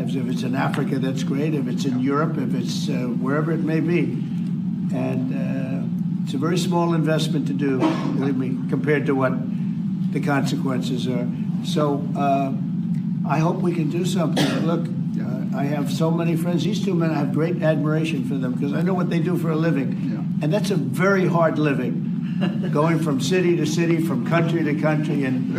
lives. If it's in Africa, that's great. If it's in Europe, if it's wherever it may be. And it's a very small investment to do, believe me, compared to what the consequences are. So I hope we can do something. Look, I have so many friends. These two men, I have great admiration for them because I know what they do for a living. Yeah. And that's a very hard living. Going from city to city, from country to country, and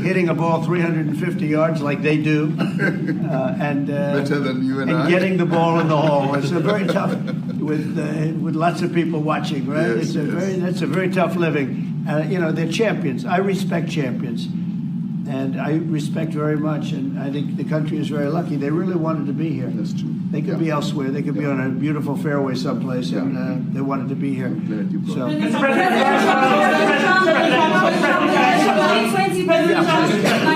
hitting a ball 350 yards like they do, and better than you and I. Getting the ball in the hole. It's a very tough with lots of people watching, right? Yes, That's a very tough living. You know, they're champions. I respect champions. And I respect very much, and I think the country is very lucky. They really wanted to be here. That's true. They could be elsewhere. They could be on a beautiful fairway someplace, and they wanted to be here. So. My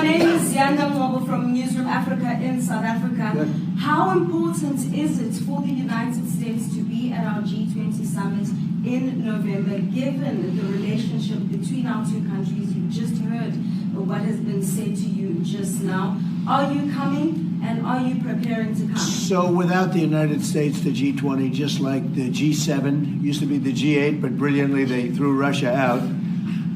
name is Yanda Mobile from Newsroom Africa in South Africa. Good. How important is it for the United States to be at our G20 summit in November, given the relationship between our two countries? You just heard what has been said to you just now. Are you coming, and are you preparing to come? So without the United States, the G20, just like the G7, used to be the G8, but brilliantly they threw Russia out.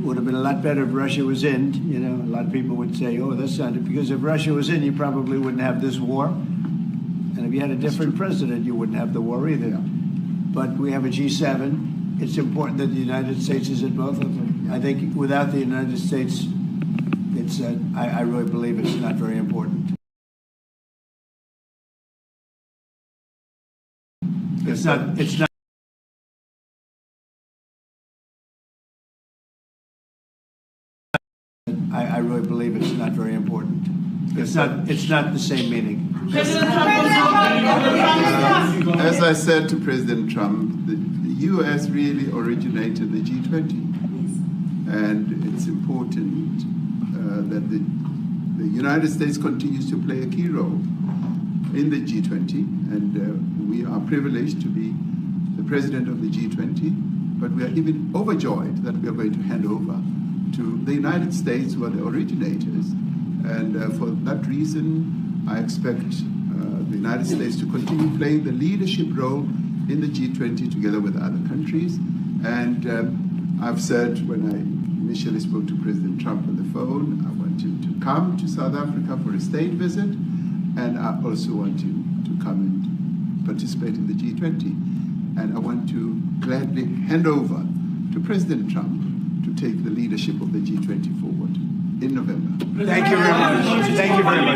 Would have been a lot better if Russia was in. You know, a lot of people would say, oh, that's not it. Because if Russia was in, you probably wouldn't have this war. And if you had a different president, you wouldn't have the war either. But we have a G7. It's important that the United States is in both of them. I think without the United States, it's I really believe it's not very important. It's not. I really believe it's not very important. It's not the same meaning. As I said to President Trump, the U.S. really originated the G20, and it's important that the United States continues to play a key role in the G20, and we are privileged to be the president of the G20, but we are even overjoyed that we are going to hand over to the United States, who are the originators, and for that reason, I expect the United States to continue playing the leadership role in the G20 together with other countries, and I've said when I initially spoke to President Trump on the phone, I want him to come to South Africa for a state visit, and I also want him to come and participate in the G20. And I want to gladly hand over to President Trump to take the leadership of the G20 forward in November. Thank you very much. Thank you very much.